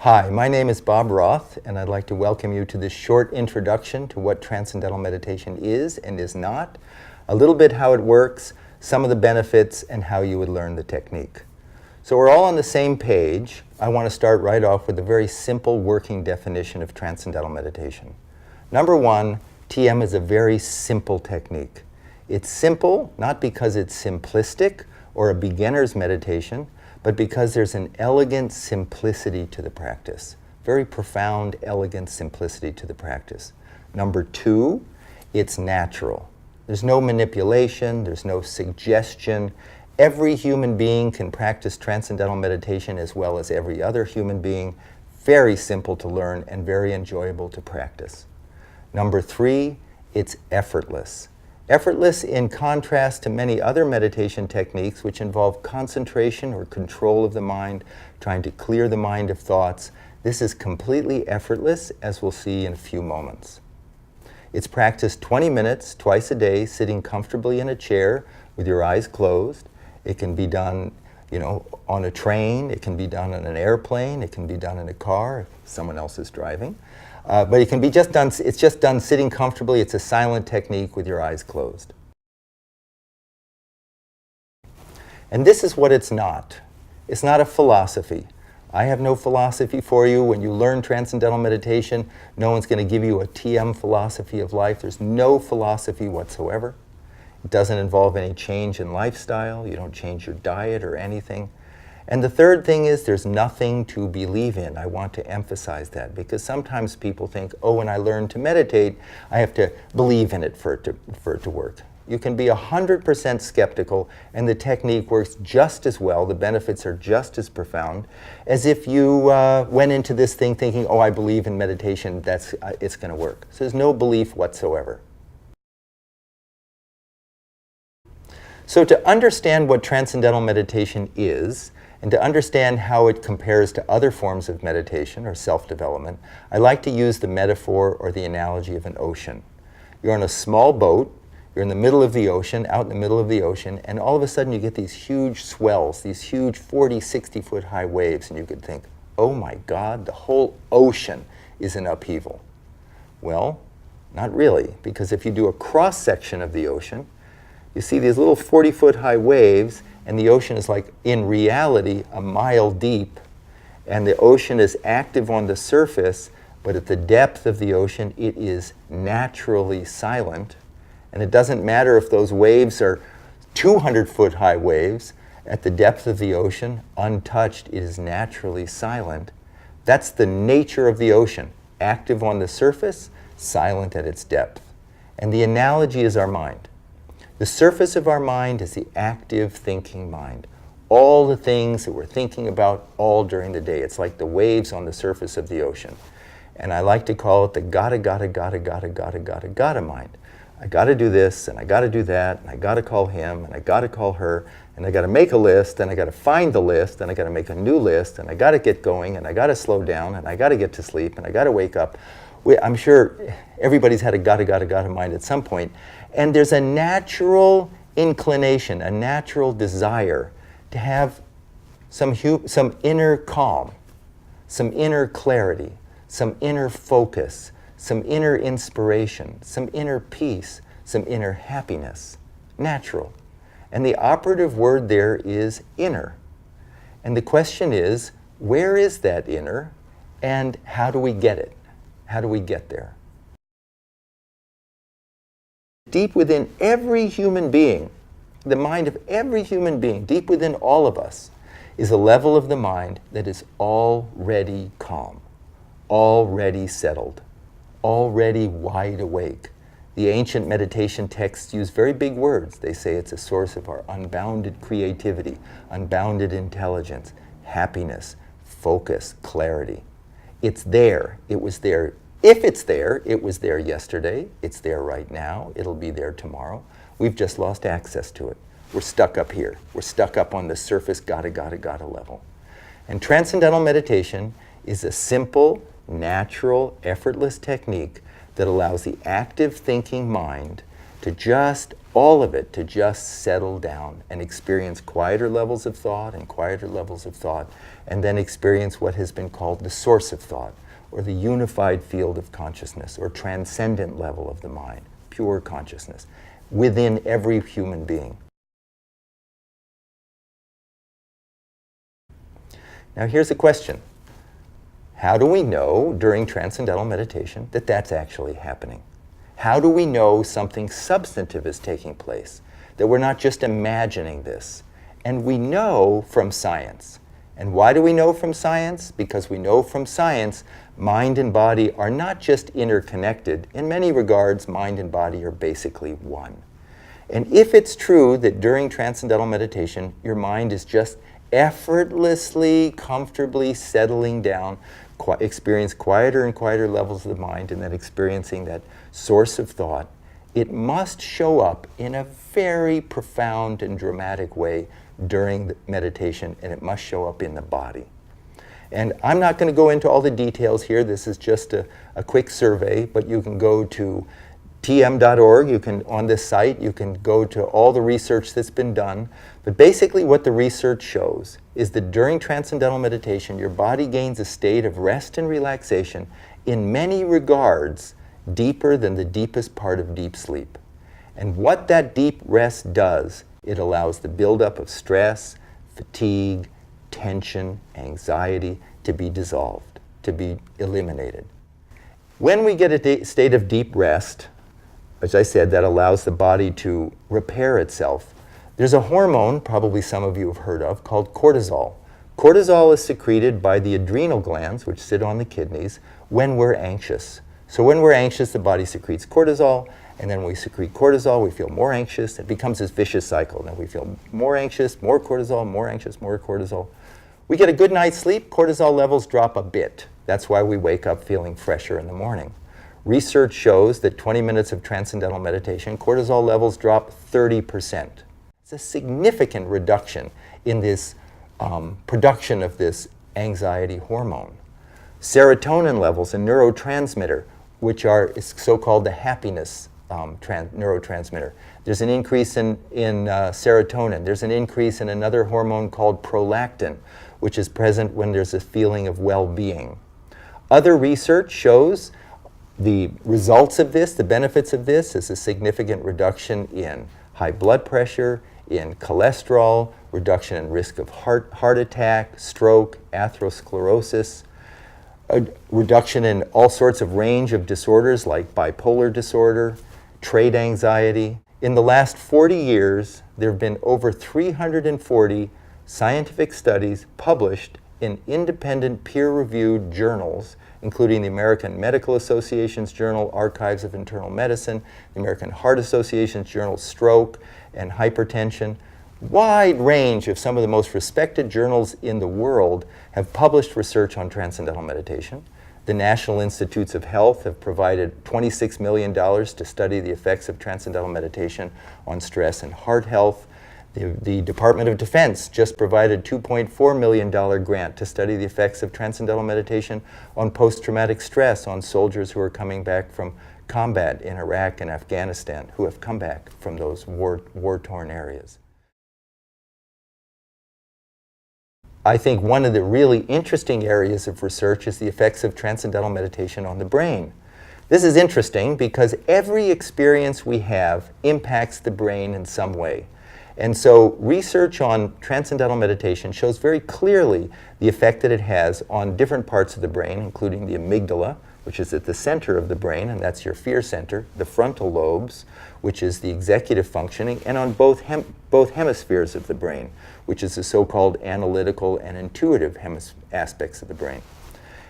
Hi, my name is Bob Roth, and I'd like to welcome you to this short introduction to what Transcendental Meditation is and is not, a little bit how it works, some of the benefits, and how you would learn the technique. So we're all on the same page. I want to start right off with a very simple working definition of Transcendental Meditation. Number one, TM is a very simple technique. It's simple not because it's simplistic or a beginner's meditation, but because there's an elegant simplicity to the practice. Very profound, elegant simplicity to the practice. Number two, it's natural. There's no manipulation, there's no suggestion. Every human being can practice Transcendental Meditation as well as every other human being. Very simple to learn and very enjoyable to practice. Number three, it's effortless. Effortless in contrast to many other meditation techniques which involve concentration or control of the mind, trying to clear the mind of thoughts. This is completely effortless, as we'll see in a few moments. It's practiced 20 minutes twice a day, sitting comfortably in a chair with your eyes closed. It can be done, on a train. It can be done on an airplane. It can be done in a car if someone else is driving. But it can be just done, it's just done sitting comfortably. It's a silent technique with your eyes closed. And this is what it's not. It's not a philosophy. I have no philosophy for you. When you learn Transcendental Meditation, no one's going to give you a TM philosophy of life. There's no philosophy whatsoever. It doesn't involve any change in lifestyle. You don't change your diet or anything. And the third thing is there's nothing to believe in. I want to emphasize that because sometimes people think, oh, when I learn to meditate, I have to believe in it for it to work. You can be 100% skeptical and the technique works just as well, the benefits are just as profound, as if you went into this thing thinking, oh, I believe in meditation, it's going to work. So there's no belief whatsoever. So to understand what Transcendental Meditation is, and to understand how it compares to other forms of meditation or self-development, I like to use the metaphor or the analogy of an ocean. You're on a small boat, you're in the middle of the ocean, out in the middle of the ocean, and all of a sudden you get these huge swells, these huge 40, 60-foot high waves, and you could think, oh my God, the whole ocean is in upheaval. Well, not really, because if you do a cross-section of the ocean, you see these little 40-foot high waves, and the ocean is like, in reality, a mile deep. And the ocean is active on the surface, but at the depth of the ocean, it is naturally silent. And it doesn't matter if those waves are 200-foot high waves. At the depth of the ocean, untouched, it is naturally silent. That's the nature of the ocean. Active on the surface, silent at its depth. And the analogy is our mind. The surface of our mind is the active thinking mind. All the things that we're thinking about all during the day. It's like the waves on the surface of the ocean. And I like to call it the gotta mind. I gotta do this, and I gotta do that, and I gotta call him, and I gotta call her, and I gotta make a list, and I gotta find the list, and I gotta make a new list, and I gotta get going, and I gotta slow down, and I gotta get to sleep, and I gotta wake up. I'm sure everybody's had a gotta mind at some point. And there's a natural inclination, a natural desire to have some inner calm, some inner clarity, some inner focus, some inner inspiration, some inner peace, some inner happiness. Natural. And the operative word there is inner. And the question is, where is that inner, and how do we get it? How do we get there? Deep within every human being, the mind of every human being, deep within all of us, is a level of the mind that is already calm, already settled, already wide awake. The ancient meditation texts use very big words. They say it's a source of our unbounded creativity, unbounded intelligence, happiness, focus, clarity. It's there. It was there. If it's there, it was there yesterday, it's there right now, it'll be there tomorrow. We've just lost access to it. We're stuck up here. We're stuck up on the surface gotta level. And Transcendental Meditation is a simple, natural, effortless technique that allows the active thinking mind to just, all of it, to just settle down and experience quieter levels of thought and quieter levels of thought, and then experience what has been called the source of thought, or the unified field of consciousness, or transcendent level of the mind, pure consciousness, within every human being. Now here's a question. How do we know during transcendental meditation that that's actually happening? How do we know something substantive is taking place? That we're not just imagining this? And we know from science. And why do we know from science? Because we know from science mind and body are not just interconnected. In many regards, mind and body are basically one. And if it's true that during transcendental meditation, your mind is just effortlessly, comfortably settling down, experience quieter and quieter levels of the mind, and then experiencing that source of thought, it must show up in a very profound and dramatic way during the meditation, and it must show up in the body. And I'm not going to go into all the details here. This is just a quick survey, but you can go to tm.org. You can, on this site, you can go to all the research that's been done. But basically what the research shows is that during transcendental meditation, your body gains a state of rest and relaxation in many regards deeper than the deepest part of deep sleep. And what that deep rest does, it allows the buildup of stress, fatigue, tension, anxiety to be dissolved, to be eliminated. When we get a state of deep rest, as I said, that allows the body to repair itself, there's a hormone, probably some of you have heard of, called cortisol. Cortisol is secreted by the adrenal glands, which sit on the kidneys, when we're anxious. So when we're anxious, the body secretes cortisol, and then when we secrete cortisol, we feel more anxious. It becomes this vicious cycle. Then we feel more anxious, more cortisol, more anxious, more cortisol. We get a good night's sleep, cortisol levels drop a bit. That's why we wake up feeling fresher in the morning. Research shows that 20 minutes of transcendental meditation, cortisol levels drop 30%. It's a significant reduction in this production of this anxiety hormone. Serotonin levels, a neurotransmitter, which is so-called the happiness neurotransmitter. There's an increase in serotonin. There's an increase in another hormone called prolactin, which is present when there's a feeling of well-being. Other research shows the results of this, the benefits of this, is a significant reduction in high blood pressure, in cholesterol, reduction in risk of heart attack, stroke, atherosclerosis, a reduction in all sorts of range of disorders like bipolar disorder, trait anxiety. In the last 40 years, there have been over 340 scientific studies published in independent peer-reviewed journals, including the American Medical Association's journal, Archives of Internal Medicine, the American Heart Association's journal, Stroke and Hypertension. Wide range of some of the most respected journals in the world have published research on transcendental meditation. The National Institutes of Health have provided $26 million to study the effects of transcendental meditation on stress and heart health. The Department of Defense just provided a $2.4 million grant to study the effects of transcendental meditation on post-traumatic stress on soldiers who are coming back from combat in Iraq and Afghanistan, who have come back from those war-torn areas. I think one of the really interesting areas of research is the effects of transcendental meditation on the brain. This is interesting because every experience we have impacts the brain in some way. And so research on transcendental meditation shows very clearly the effect that it has on different parts of the brain, including the amygdala, which is at the center of the brain, and that's your fear center, the frontal lobes, which is the executive functioning, and on both hemispheres of the brain, which is the so-called analytical and intuitive aspects of the brain.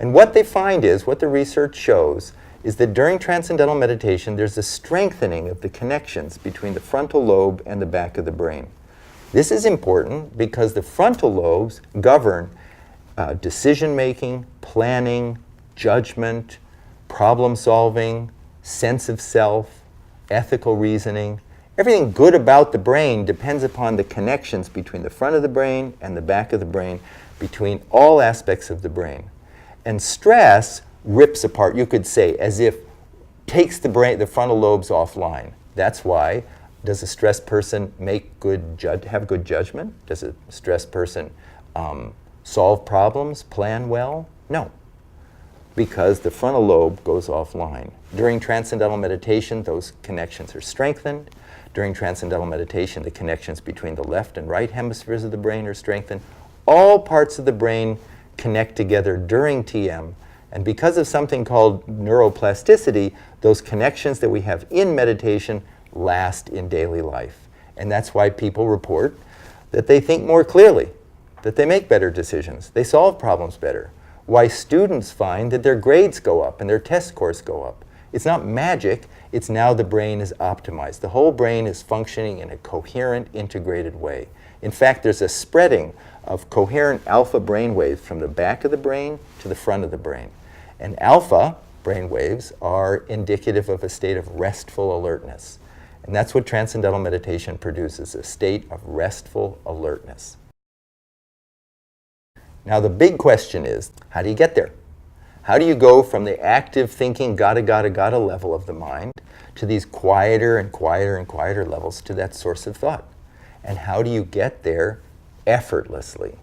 And what they find is, what the research shows, is that during transcendental meditation, there's a strengthening of the connections between the frontal lobe and the back of the brain. This is important because the frontal lobes govern decision-making, planning, judgment, problem-solving, sense of self, ethical reasoning. Everything good about the brain depends upon the connections between the front of the brain and the back of the brain, between all aspects of the brain. And stress rips apart, you could say, as if takes the frontal lobes offline. That's why, does a stressed person have good judgment? Does a stressed person solve problems, plan well? No, because the frontal lobe goes offline. During transcendental meditation, those connections are strengthened. During transcendental meditation, the connections between the left and right hemispheres of the brain are strengthened. All parts of the brain connect together during TM, and because of something called neuroplasticity, those connections that we have in meditation last in daily life. And that's why people report that they think more clearly, that they make better decisions, they solve problems better. Why students find that their grades go up and their test scores go up. It's not magic, it's now the brain is optimized. The whole brain is functioning in a coherent, integrated way. In fact, there's a spreading of coherent alpha brain waves from the back of the brain to the front of the brain. And alpha brain waves are indicative of a state of restful alertness. And that's what transcendental meditation produces, a state of restful alertness. Now the big question is, how do you get there? How do you go from the active thinking, gotta level of the mind to these quieter and quieter and quieter levels to that source of thought? And how do you get there effortlessly?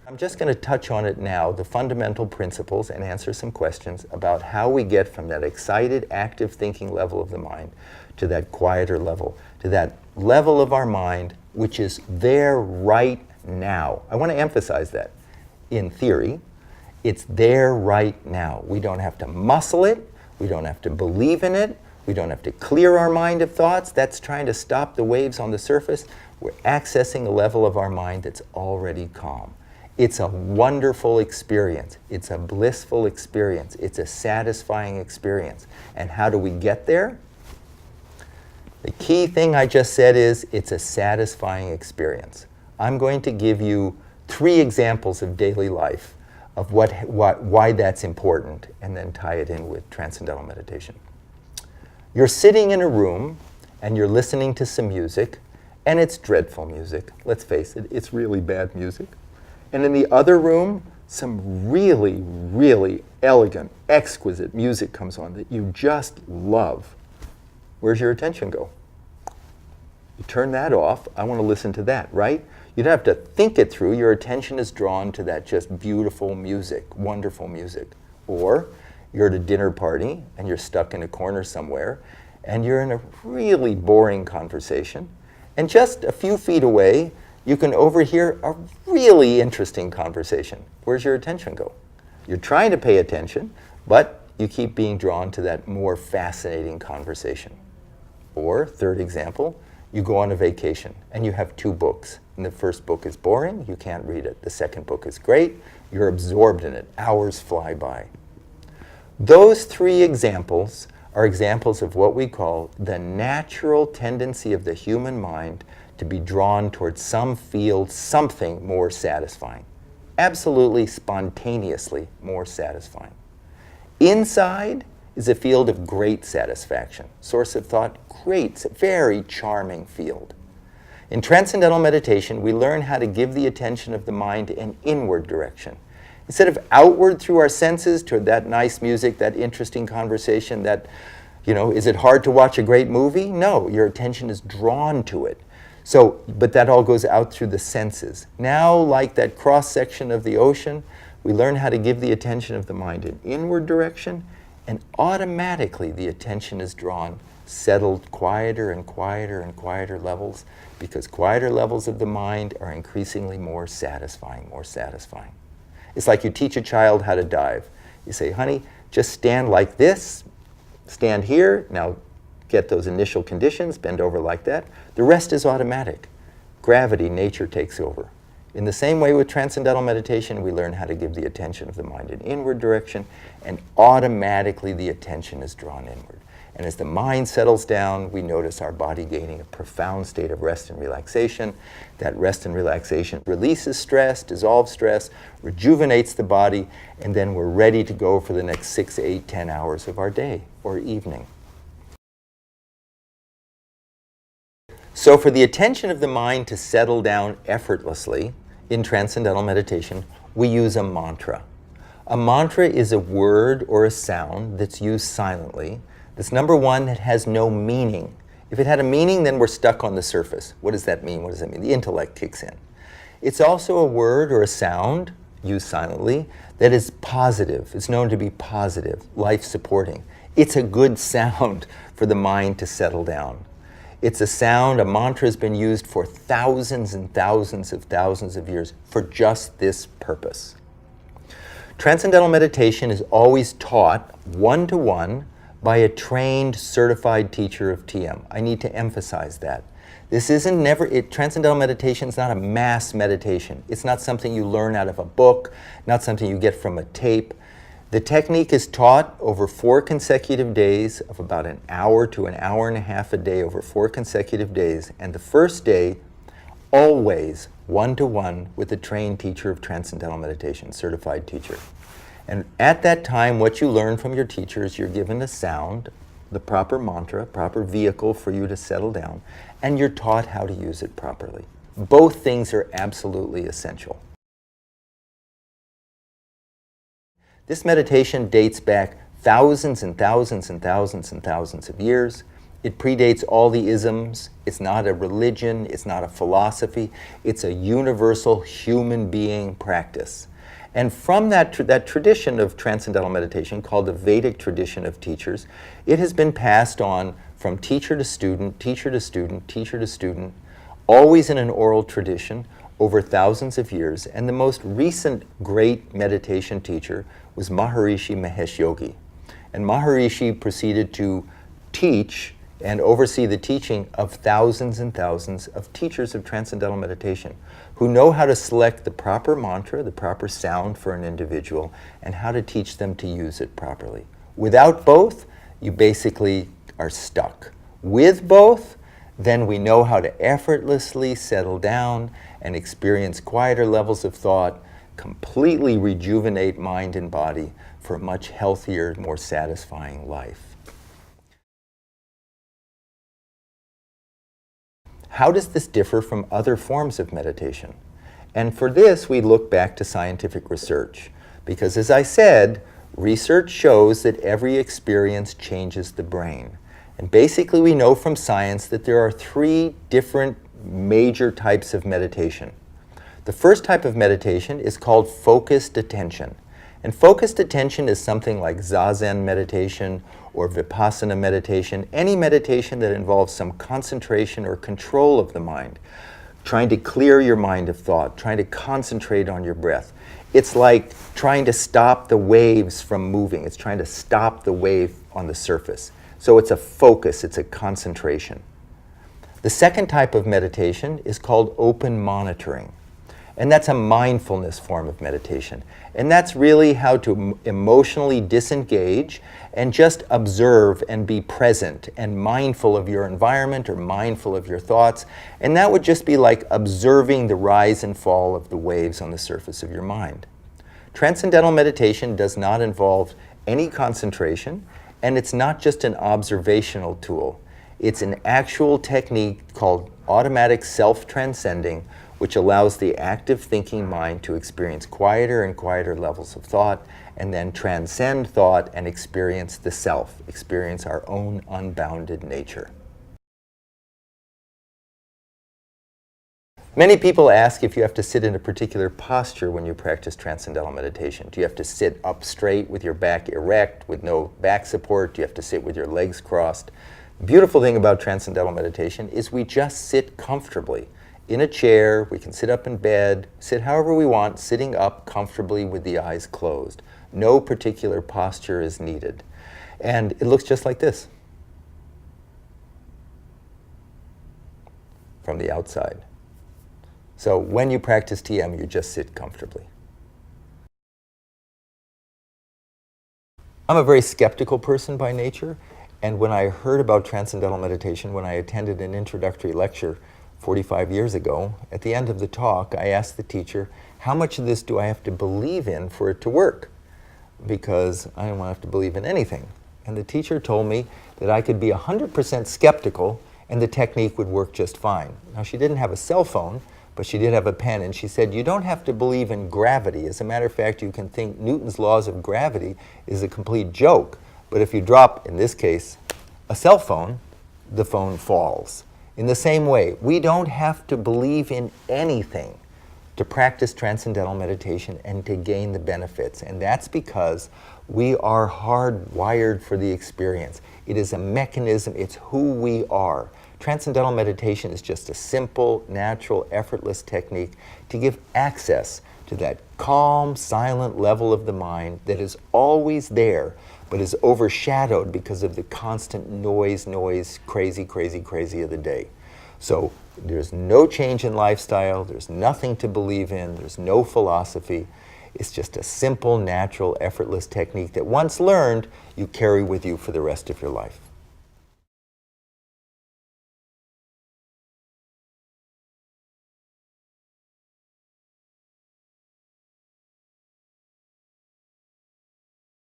I'm just going to touch on it now, the fundamental principles, and answer some questions about how we get from that excited, active thinking level of the mind to that quieter level, to that level of our mind which is there right now. I want to emphasize that. In theory, it's there right now. We don't have to muscle it. We don't have to believe in it. We don't have to clear our mind of thoughts. That's trying to stop the waves on the surface. We're accessing a level of our mind that's already calm. It's a wonderful experience. It's a blissful experience. It's a satisfying experience. And how do we get there? The key thing I just said is it's a satisfying experience. I'm going to give you 3 examples of daily life of why that's important, and then tie it in with transcendental meditation. You're sitting in a room and you're listening to some music, and it's dreadful music. Let's face it, it's really bad music. And in the other room, some really, really elegant, exquisite music comes on that you just love. Where's your attention go? You turn that off. I want to listen to that, right? You don't have to think it through. Your attention is drawn to that just beautiful music, wonderful music. Or you're at a dinner party and you're stuck in a corner somewhere and you're in a really boring conversation, and just a few feet away you can overhear a really interesting conversation. Where's your attention go? You're trying to pay attention, but you keep being drawn to that more fascinating conversation. Or, third example, you go on a vacation and you have 2 books. And the first book is boring, you can't read it. The second book is great, you're absorbed in it. Hours fly by. Those 3 examples are examples of what we call the natural tendency of the human mind to be drawn towards some field, something more satisfying. Absolutely spontaneously more satisfying. Inside is a field of great satisfaction. Source of thought, great, very charming field. In transcendental meditation, we learn how to give the attention of the mind an inward direction. Instead of outward through our senses toward that nice music, that interesting conversation, that, is it hard to watch a great movie? No, your attention is drawn to it. But that all goes out through the senses. Now, like that cross-section of the ocean, we learn how to give the attention of the mind an inward direction, and automatically the attention is drawn, settled quieter and quieter and quieter levels, because quieter levels of the mind are increasingly more satisfying, more satisfying. It's like you teach a child how to dive. You say, honey, just stand like this, stand here, now get those initial conditions, bend over like that. The rest is automatic. Gravity, nature takes over. In the same way with transcendental meditation, we learn how to give the attention of the mind an inward direction, and automatically the attention is drawn inward. And as the mind settles down, we notice our body gaining a profound state of rest and relaxation. That rest and relaxation releases stress, dissolves stress, rejuvenates the body, and then we're ready to go for the next 6, 8, 10 hours of our day or evening. So for the attention of the mind to settle down effortlessly in transcendental meditation, we use a mantra. A mantra is a word or a sound that's used silently. That's number one, that has no meaning. If it had a meaning, then we're stuck on the surface. What does that mean? What does that mean? The intellect kicks in. It's also a word or a sound, used silently, that is positive. It's known to be positive, life-supporting. It's a good sound for the mind to settle down. It's a sound, a mantra has been used for thousands and thousands of years for just this purpose. Transcendental meditation is always taught one-to-one by a trained, certified teacher of TM. I need to emphasize that. This isn't Transcendental meditation is not a mass meditation. It's not something you learn out of a book, not something you get from a tape. The technique is taught over 4 consecutive days of about an hour to an hour and a half a day over 4 consecutive days. And the first day, always one-to-one with a trained teacher of Transcendental meditation, certified teacher. And at that time, what you learn from your teacher is you're given a sound, the proper mantra, proper vehicle for you to settle down, and you're taught how to use it properly. Both things are absolutely essential. This meditation dates back thousands and thousands and thousands and thousands of years. It predates all the isms. It's not a religion. It's not a philosophy. It's a universal human being practice. And from that tradition of Transcendental meditation, called the Vedic tradition of teachers, it has been passed on from teacher to student, teacher to student, teacher to student, always in an oral tradition over thousands of years. And the most recent great meditation teacher was Maharishi Mahesh Yogi. And Maharishi proceeded to teach and oversee the teaching of thousands and thousands of teachers of Transcendental meditation who know how to select the proper mantra, the proper sound for an individual, and how to teach them to use it properly. Without both, you basically are stuck. With both, then we know how to effortlessly settle down and experience quieter levels of thought, completely rejuvenate mind and body for a much healthier, more satisfying life. How does this differ from other forms of meditation? And for this, we look back to scientific research. Because as I said, research shows that every experience changes the brain. And basically, we know from science that there are 3 different major types of meditation. The first type of meditation is called focused attention. And focused attention is something like Zazen meditation or Vipassana meditation, any meditation that involves some concentration or control of the mind, trying to clear your mind of thought, trying to concentrate on your breath. It's like trying to stop the waves from moving. It's trying to stop the wave on the surface. So it's a focus, it's a concentration. The second type of meditation is called open monitoring. And that's a mindfulness form of meditation. And that's really how to emotionally disengage and just observe and be present and mindful of your environment or mindful of your thoughts. And that would just be like observing the rise and fall of the waves on the surface of your mind. Transcendental meditation does not involve any concentration, and it's not just an observational tool. It's an actual technique called automatic self-transcending, which allows the active thinking mind to experience quieter and quieter levels of thought, and then transcend thought and experience the self, experience our own unbounded nature. Many people ask if you have to sit in a particular posture when you practice Transcendental meditation. Do you have to sit up straight with your back erect, with no back support? Do you have to sit with your legs crossed? The beautiful thing about Transcendental meditation is we just sit comfortably. In a chair, we can sit up in bed, sit however we want, sitting up comfortably with the eyes closed. No particular posture is needed. And it looks just like this from the outside. So when you practice TM, you just sit comfortably. I'm a very skeptical person by nature, and when I heard about Transcendental meditation, when I attended an introductory lecture 45 years ago, at the end of the talk, I asked the teacher, how much of this do I have to believe in for it to work? Because I don't want to have to believe in anything. And the teacher told me that I could be 100% skeptical and the technique would work just fine. Now, she didn't have a cell phone, but she did have a pen, and she said, you don't have to believe in gravity. As a matter of fact, you can think Newton's laws of gravity is a complete joke. But if you drop, in this case, a cell phone, the phone falls. In the same way, we don't have to believe in anything to practice transcendental meditation and to gain the benefits. And that's because we are hardwired for the experience. It is a mechanism, it's who we are. Transcendental meditation is just a simple, natural, effortless technique to give access to that calm, silent level of the mind that is always there, but is overshadowed because of the constant noise, crazy of the day. So there's no change in lifestyle, there's nothing to believe in, there's no philosophy. It's just a simple, natural, effortless technique that once learned, you carry with you for the rest of your life.